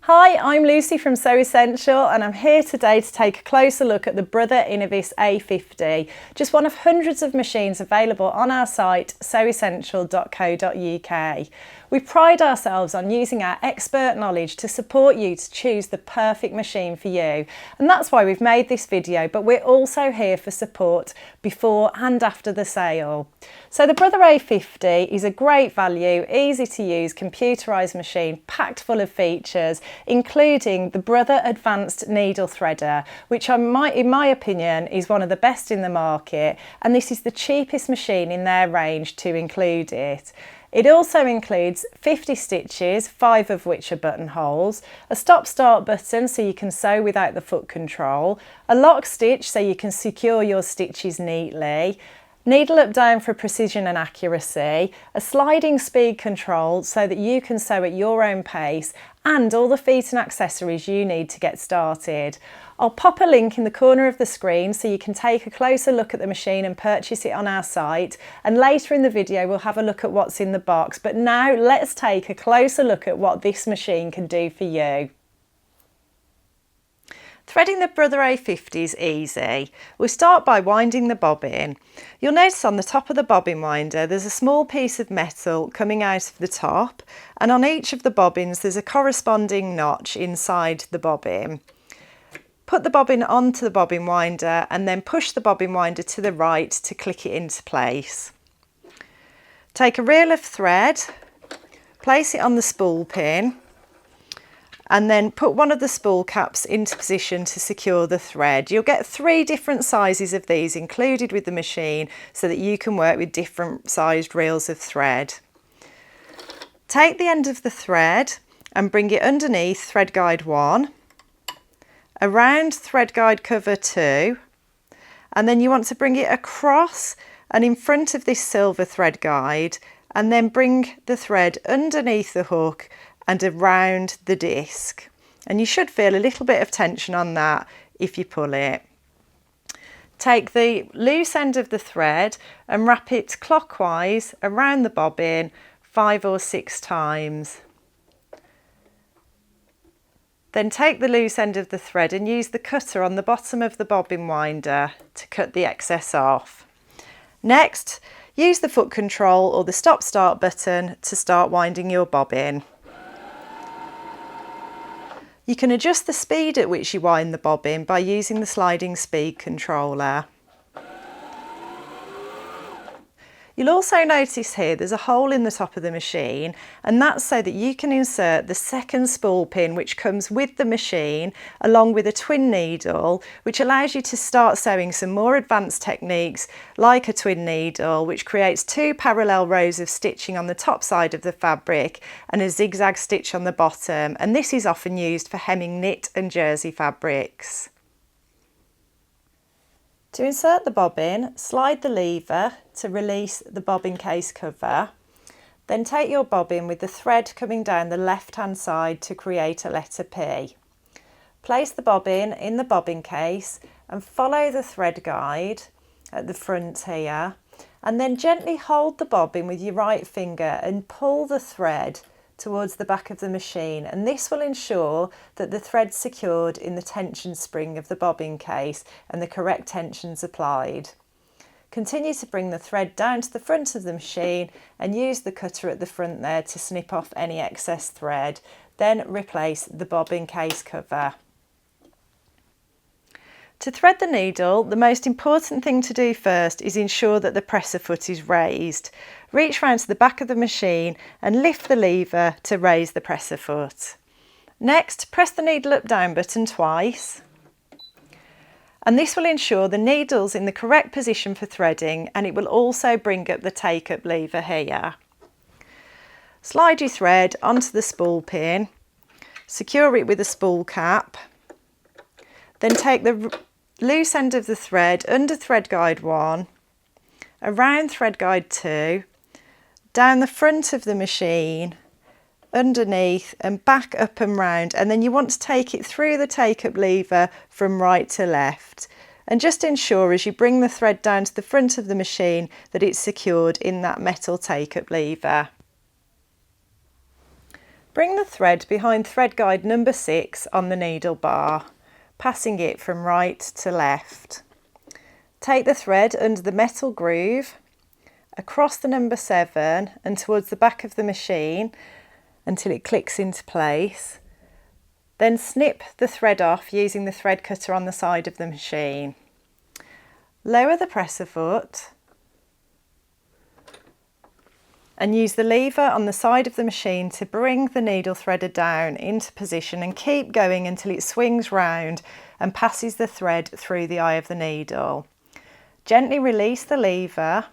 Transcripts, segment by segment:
Hi, I'm Lucy from Sew Essential and I'm here today to take a closer look at the Brother Innovis A50, just one of hundreds of machines available on our site sewessential.co.uk. We pride ourselves on using our expert knowledge to support you to choose the perfect machine for you, and that's why we've made this video, but we're also here for support before and after the sale. So the Brother A50 is a great value, easy to use computerised machine packed full of features, including the Brother Advanced Needle Threader, which in my opinion is one of the best in the market, and this is the cheapest machine in their range to include it. It also includes 50 stitches, 5 of which are buttonholes, a stop-start button so you can sew without the foot control, a lock stitch so you can secure your stitches neatly, needle up down for precision and accuracy, a sliding speed control so that you can sew at your own pace, and all the feet and accessories you need to get started. I'll pop a link in the corner of the screen so you can take a closer look at the machine and purchase it on our site, and later in the video we'll have a look at what's in the box, but now let's take a closer look at what this machine can do for you. Threading the Brother A50 is easy. We'll start by winding the bobbin. You'll notice on the top of the bobbin winder there's a small piece of metal coming out of the top, and on each of the bobbins there's a corresponding notch inside the bobbin. Put the bobbin onto the bobbin winder and then push the bobbin winder to the right to click it into place. Take a reel of thread, place it on the spool pin, and then put one of the spool caps into position to secure the thread. You'll get 3 different sizes of these included with the machine so that you can work with different sized reels of thread. Take the end of the thread and bring it underneath thread guide 1, around thread guide cover 2, and then you want to bring it across and in front of this silver thread guide, and then bring the thread underneath the hook and around the disc, and you should feel a little bit of tension on that if you pull it. Take the loose end of the thread and wrap it clockwise around the bobbin 5 or 6 times. Then take the loose end of the thread and use the cutter on the bottom of the bobbin winder to cut the excess off. Next, use the foot control or the stop-start button to start winding your bobbin. You can adjust the speed at which you wind the bobbin by using the sliding speed controller. You'll also notice here there's a hole in the top of the machine, and that's so that you can insert the second spool pin which comes with the machine along with a twin needle, which allows you to start sewing some more advanced techniques like a twin needle, which creates 2 parallel rows of stitching on the top side of the fabric and a zigzag stitch on the bottom, and this is often used for hemming knit and jersey fabrics. To insert the bobbin, slide the lever to release the bobbin case cover. Then take your bobbin with the thread coming down the left-hand side to create a letter P. Place the bobbin in the bobbin case and follow the thread guide at the front here, and then gently hold the bobbin with your right finger and pull the thread towards the back of the machine, and this will ensure that the thread's secured in the tension spring of the bobbin case and the correct tension's applied. Continue to bring the thread down to the front of the machine and use the cutter at the front there to snip off any excess thread. Then replace the bobbin case cover. To thread the needle, the most important thing to do first is ensure that the presser foot is raised. Reach round to the back of the machine and lift the lever to raise the presser foot. Next, press the needle up down button twice, and this will ensure the needle's in the correct position for threading, and it will also bring up the take up lever here. Slide your thread onto the spool pin, secure it with a spool cap, then take the loose end of the thread under thread guide 1, around thread guide 2, down the front of the machine, underneath and back up and round, and then you want to take it through the take up lever from right to left, and just ensure as you bring the thread down to the front of the machine that it's secured in that metal take up lever. Bring the thread behind thread guide number 6 on the needle bar, passing it from right to left. Take the thread under the metal groove, across the number 7 and towards the back of the machine until it clicks into place. Then snip the thread off using the thread cutter on the side of the machine. Lower the presser foot and use the lever on the side of the machine to bring the needle threader down into position, and keep going until it swings round and passes the thread through the eye of the needle. Gently release the lever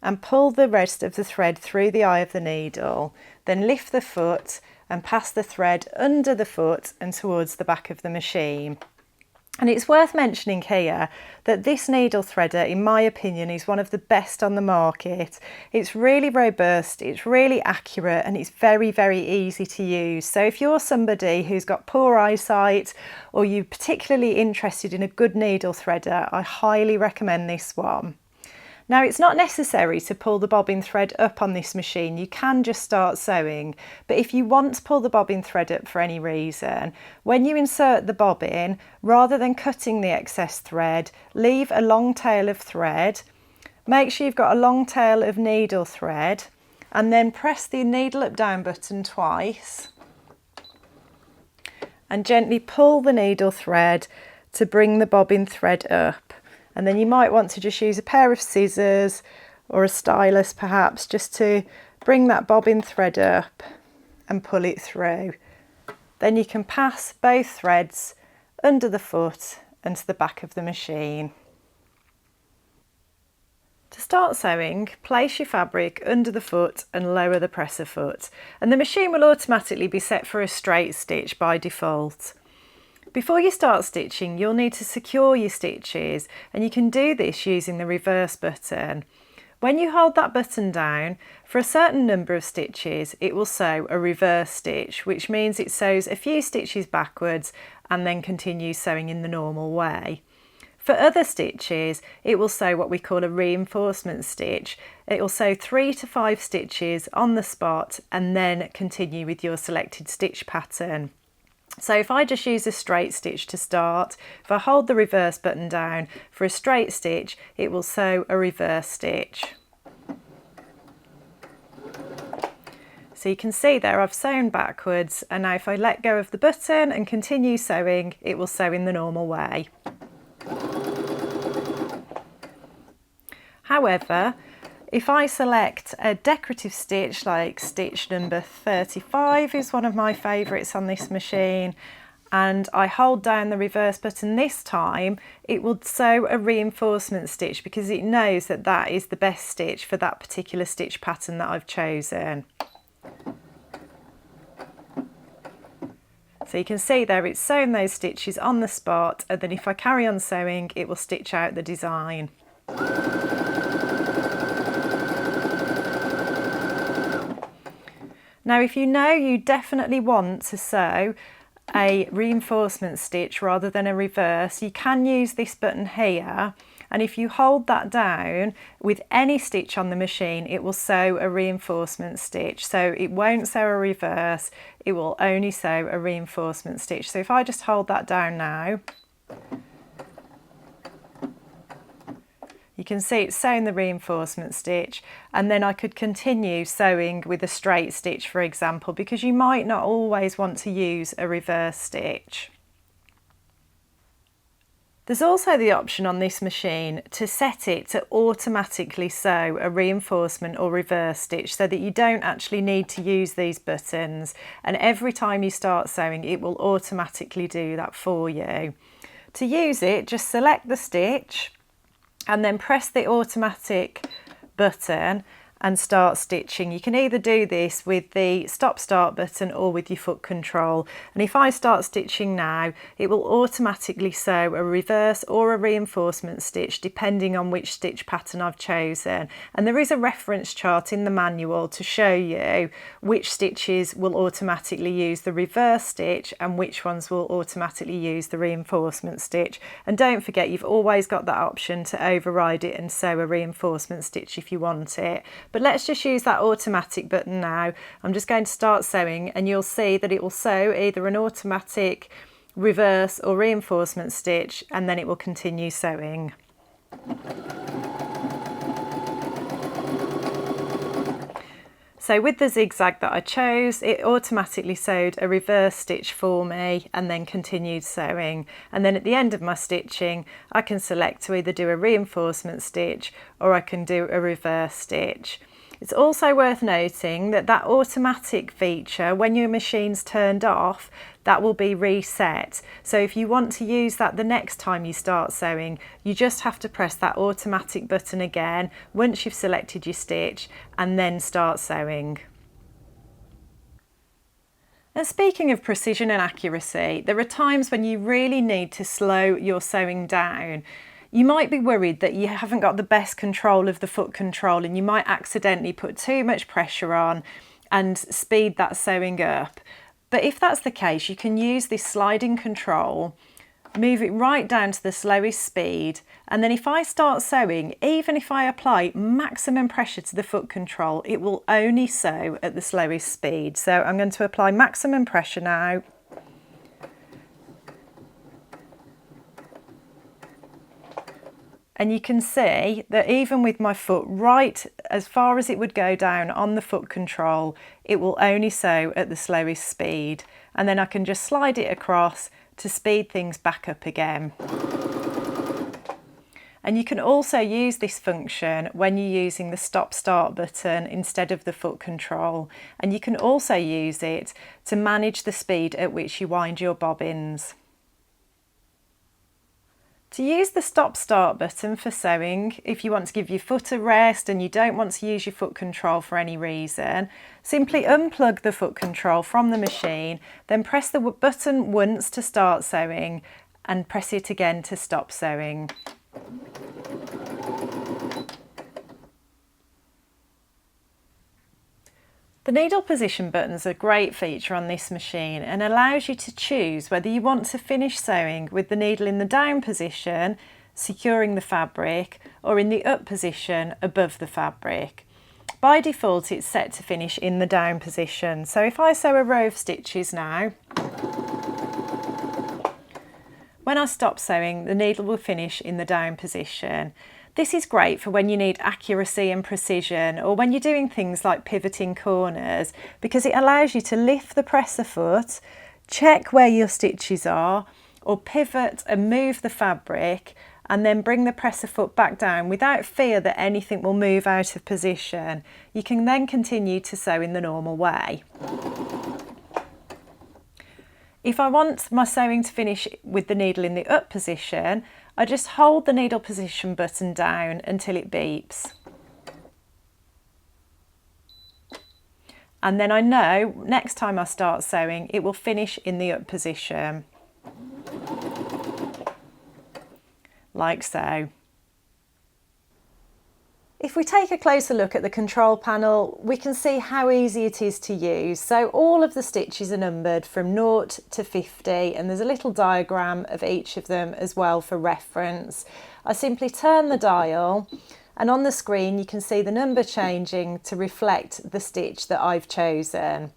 and pull the rest of the thread through the eye of the needle. Then lift the foot and pass the thread under the foot and towards the back of the machine. And it's worth mentioning here that this needle threader, in my opinion, is one of the best on the market. It's really robust, it's really accurate, and it's very, very easy to use. So if you're somebody who's got poor eyesight, or you're particularly interested in a good needle threader, I highly recommend this one. Now, it's not necessary to pull the bobbin thread up on this machine, you can just start sewing, but if you want to pull the bobbin thread up for any reason, when you insert the bobbin, rather than cutting the excess thread, leave a long tail of thread, make sure you've got a long tail of needle thread, and then press the needle up down button twice and gently pull the needle thread to bring the bobbin thread up. And then you might want to just use a pair of scissors or a stylus perhaps, just to bring that bobbin thread up and pull it through. Then you can pass both threads under the foot and to the back of the machine. To start sewing, place your fabric under the foot and lower the presser foot, and the machine will automatically be set for a straight stitch by default. Before you start stitching, you'll need to secure your stitches, and you can do this using the reverse button. When you hold that button down, for a certain number of stitches, it will sew a reverse stitch, which means it sews a few stitches backwards and then continues sewing in the normal way. For other stitches, it will sew what we call a reinforcement stitch. It will sew 3 to 5 stitches on the spot and then continue with your selected stitch pattern. So if I just use a straight stitch to start, if I hold the reverse button down for a straight stitch, it will sew a reverse stitch. So you can see there I've sewn backwards, and now if I let go of the button and continue sewing, it will sew in the normal way. However, if I select a decorative stitch like stitch number 35 is one of my favourites on this machine, and I hold down the reverse button this time, it will sew a reinforcement stitch because it knows that that is the best stitch for that particular stitch pattern that I've chosen. So you can see there it's sewn those stitches on the spot, and then if I carry on sewing, it will stitch out the design. Now, if you know you definitely want to sew a reinforcement stitch rather than a reverse, you can use this button here, and if you hold that down with any stitch on the machine, it will sew a reinforcement stitch. So it won't sew a reverse, it will only sew a reinforcement stitch. So if I just hold that down now, you can see it's sewing the reinforcement stitch, and then I could continue sewing with a straight stitch, for example, because you might not always want to use a reverse stitch. There's also the option on this machine to set it to automatically sew a reinforcement or reverse stitch, so that you don't actually need to use these buttons, and every time you start sewing it will automatically do that for you. To use it, just select the stitch and then press the automatic button and start stitching. You can either do this with the stop start button or with your foot control, and if I start stitching now, it will automatically sew a reverse or a reinforcement stitch depending on which stitch pattern I've chosen, and there is a reference chart in the manual to show you which stitches will automatically use the reverse stitch and which ones will automatically use the reinforcement stitch. And don't forget, you've always got that option to override it and sew a reinforcement stitch if you want it. but let's just use that automatic button now. I'm just going to start sewing, and you'll see that it will sew either an automatic, reverse or reinforcement stitch, and then it will continue sewing. So with the zigzag that I chose, it automatically sewed a reverse stitch for me and then continued sewing. And then at the end of my stitching, I can select to either do a reinforcement stitch or I can do a reverse stitch. It's also worth noting that that automatic feature, when your machine's turned off, that will be reset. So if you want to use that the next time you start sewing, you just have to press that automatic button again once you've selected your stitch and then start sewing. And speaking of precision and accuracy, there are times when you really need to slow your sewing down. You might be worried that you haven't got the best control of the foot control and you might accidentally put too much pressure on and speed that sewing up. But if that's the case, you can use this sliding control, move it right down to the slowest speed, and then if I start sewing, even if I apply maximum pressure to the foot control, it will only sew at the slowest speed. So I'm going to apply maximum pressure now. And you can see that even with my foot right as far as it would go down on the foot control, it will only sew at the slowest speed. And then I can just slide it across to speed things back up again. And you can also use this function when you're using the stop-start button instead of the foot control. And you can also use it to manage the speed at which you wind your bobbins. To use the stop-start button for sewing, if you want to give your foot a rest and you don't want to use your foot control for any reason, simply unplug the foot control from the machine, then press the button once to start sewing and press it again to stop sewing. The needle position buttons are a great feature on this machine and allows you to choose whether you want to finish sewing with the needle in the down position, securing the fabric, or in the up position above the fabric. By default, it's set to finish in the down position. So if I sew a row of stitches now, when I stop sewing, the needle will finish in the down position. This is great for when you need accuracy and precision, or when you're doing things like pivoting corners, because it allows you to lift the presser foot, check where your stitches are, or pivot and move the fabric, and then bring the presser foot back down without fear that anything will move out of position. You can then continue to sew in the normal way. If I want my sewing to finish with the needle in the up position, I just hold the needle position button down until it beeps. And then I know next time I start sewing, it will finish in the up position. Like so. If we take a closer look at the control panel, we can see how easy it is to use. So all of the stitches are numbered from 0 to 50, and there's a little diagram of each of them as well for reference. I simply turn the dial, and on the screen you can see the number changing to reflect the stitch that I've chosen.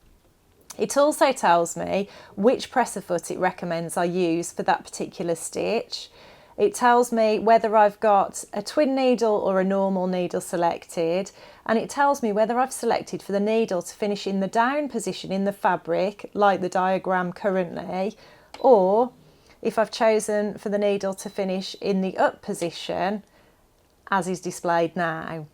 It also tells me which presser foot it recommends I use for that particular stitch. It tells me whether I've got a twin needle or a normal needle selected, and it tells me whether I've selected for the needle to finish in the down position in the fabric, like the diagram currently, or if I've chosen for the needle to finish in the up position, as is displayed now.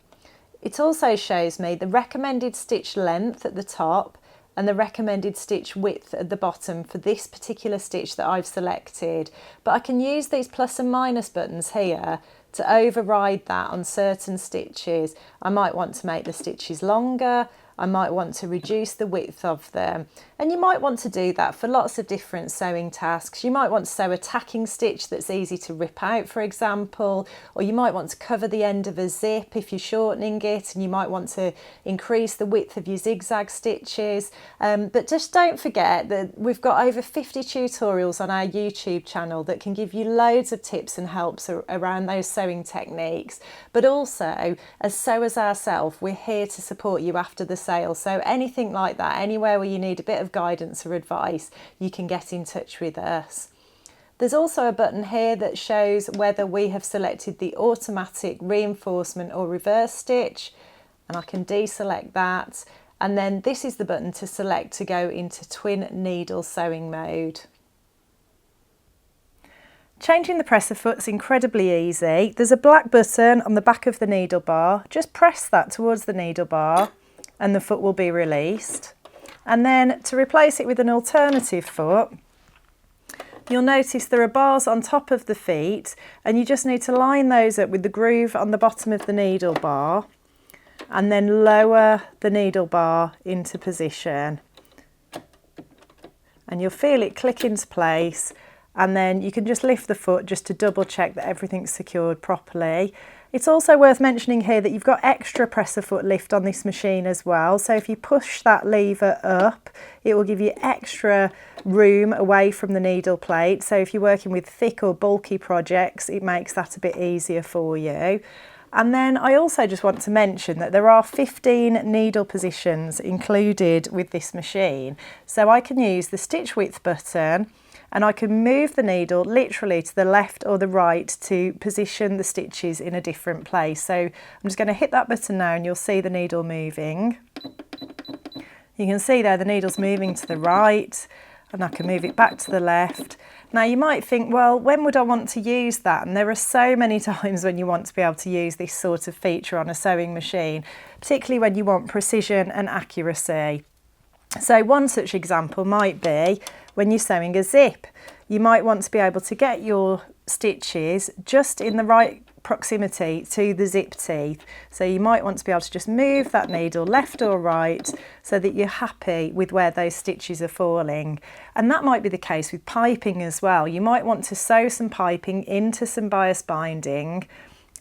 It also shows me the recommended stitch length at the top and the recommended stitch width at the bottom for this particular stitch that I've selected. But I can use these plus and minus buttons here to override that on certain stitches. I might want to make the stitches longer, I might want to reduce the width of them. And you might want to do that for lots of different sewing tasks. You might want to sew a tacking stitch that's easy to rip out, for example, or you might want to cover the end of a zip if you're shortening it, and you might want to increase the width of your zigzag stitches. But just don't forget that we've got over 50 tutorials on our YouTube channel that can give you loads of tips and helps around those sewing techniques. But also, as sewers ourselves, we're here to support you after the sale. So anything like that, anywhere where you need a bit of guidance or advice, you can get in touch with us. There's also a button here that shows whether we have selected the automatic reinforcement or reverse stitch, and I can deselect that. And then this is the button to select to go into twin needle sewing mode. Changing the presser foot's incredibly easy. There's a black button on the back of the needle bar. Just press that towards the needle bar and the foot will be released. And then to replace it with an alternative foot, you'll notice there are bars on top of the feet, and you just need to line those up with the groove on the bottom of the needle bar and then lower the needle bar into position. And you'll feel it click into place, and then you can just lift the foot just to double check that everything's secured properly. It's also worth mentioning here that you've got extra presser foot lift on this machine as well. So if you push that lever up, it will give you extra room away from the needle plate. So if you're working with thick or bulky projects, it makes that a bit easier for you. And then I also just want to mention that there are 15 needle positions included with this machine. So I can use the stitch width button, and I can move the needle literally to the left or the right to position the stitches in a different place. So I'm just going to hit that button now and you'll see the needle moving. You can see there the needle's moving to the right, and I can move it back to the left. Now you might think, well, when would I want to use that? And there are so many times when you want to be able to use this sort of feature on a sewing machine, particularly when you want precision and accuracy. So one such example might be when you're sewing a zip. You might want to be able to get your stitches just in the right proximity to the zip teeth. So you might want to be able to just move that needle left or right so that you're happy with where those stitches are falling. And that might be the case with piping as well. You might want to sew some piping into some bias binding,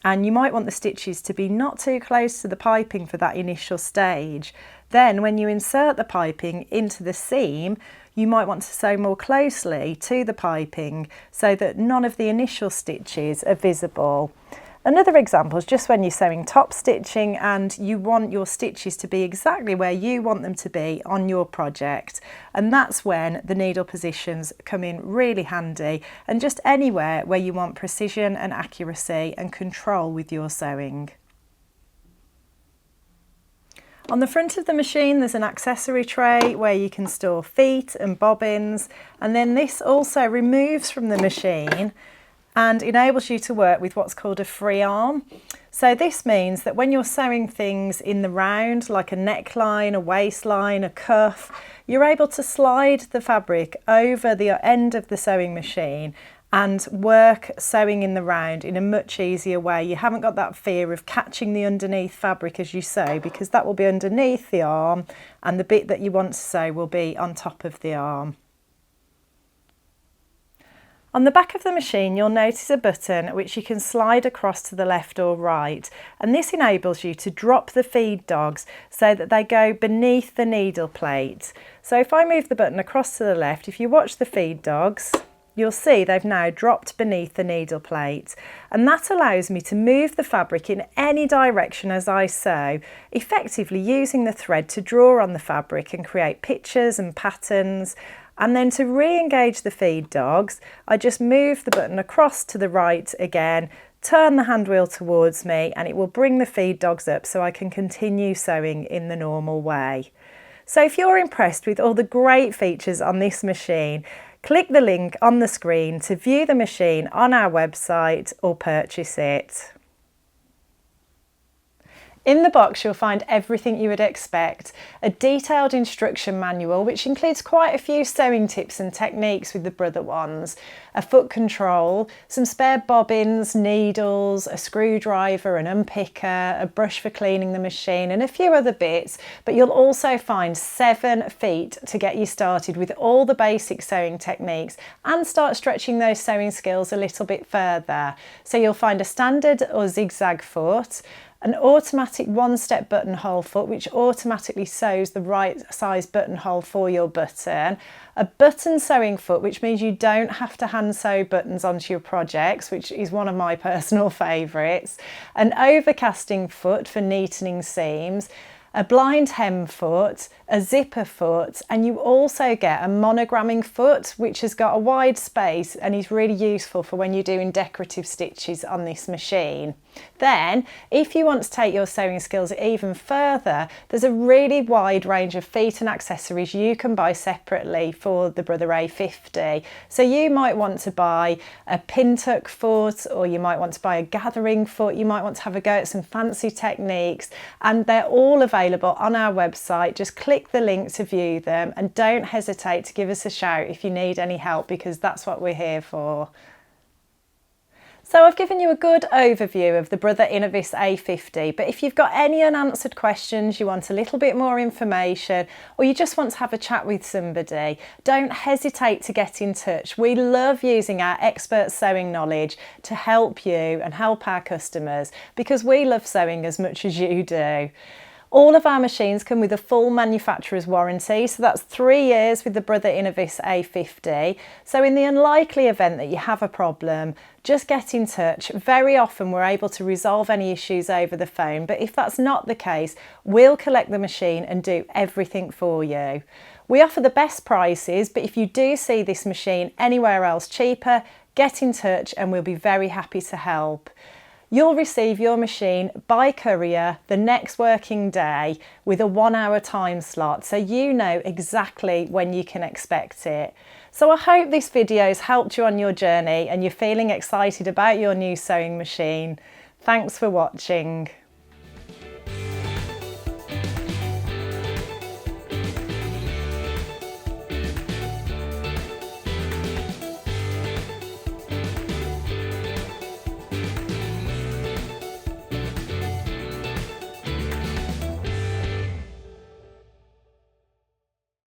and you might want the stitches to be not too close to the piping for that initial stage. Then when you insert the piping into the seam, you might want to sew more closely to the piping so that none of the initial stitches are visible. Another example is just when you're sewing top stitching and you want your stitches to be exactly where you want them to be on your project, and that's when the needle positions come in really handy, and just anywhere where you want precision and accuracy and control with your sewing. On the front of the machine there's an accessory tray where you can store feet and bobbins, and then this also removes from the machine and enables you to work with what's called a free arm. So this means that when you're sewing things in the round, like a neckline, a waistline, a cuff, you're able to slide the fabric over the end of the sewing machine and work sewing in the round in a much easier way. You haven't got that fear of catching the underneath fabric as you sew, because that will be underneath the arm and the bit that you want to sew will be on top of the arm. On the back of the machine you'll notice a button which you can slide across to the left or right, and this enables you to drop the feed dogs so that they go beneath the needle plate. So if I move the button across to the left, if you watch the feed dogs, you'll see they've now dropped beneath the needle plate, and that allows me to move the fabric in any direction as I sew, effectively using the thread to draw on the fabric and create pictures and patterns. And then to re-engage the feed dogs, I just move the button across to the right again, turn the hand wheel towards me, and it will bring the feed dogs up so I can continue sewing in the normal way. So if you're impressed with all the great features on this machine, click the link on the screen to view the machine on our website or purchase it. In the box you'll find everything you would expect, a detailed instruction manual which includes quite a few sewing tips and techniques with the Brother ones, a foot control, some spare bobbins, needles, a screwdriver, an unpicker, a brush for cleaning the machine and a few other bits, but you'll also find 7 feet to get you started with all the basic sewing techniques and start stretching those sewing skills a little bit further. So you'll find a standard or zigzag foot, an automatic one-step buttonhole foot which automatically sews the right size buttonhole for your button, a button sewing foot which means you don't have to hand sew buttons onto your projects, which is one of my personal favourites, an overcasting foot for neatening seams, a blind hem foot, a zipper foot, and you also get a monogramming foot which has got a wide space and is really useful for when you're doing decorative stitches on this machine. Then, if you want to take your sewing skills even further, there's a really wide range of feet and accessories you can buy separately for the Brother A50. So you might want to buy a pin tuck foot, or you might want to buy a gathering foot, you might want to have a go at some fancy techniques, and they're all available on our website. Just click the link to view them and don't hesitate to give us a shout if you need any help, because that's what we're here for. So I've given you a good overview of the Brother Innovis A50, but if you've got any unanswered questions, you want a little bit more information, or you just want to have a chat with somebody, don't hesitate to get in touch. We love using our expert sewing knowledge to help you and help our customers, because we love sewing as much as you do. All of our machines come with a full manufacturer's warranty, so that's 3 years with the Brother Innovis A50. So in the unlikely event that you have a problem, just get in touch. Very often we're able to resolve any issues over the phone, but if that's not the case, we'll collect the machine and do everything for you. We offer the best prices, but if you do see this machine anywhere else cheaper, get in touch and we'll be very happy to help. You'll receive your machine by courier the next working day with a 1-hour time slot, so you know exactly when you can expect it. So I hope this video has helped you on your journey and you're feeling excited about your new sewing machine. Thanks for watching.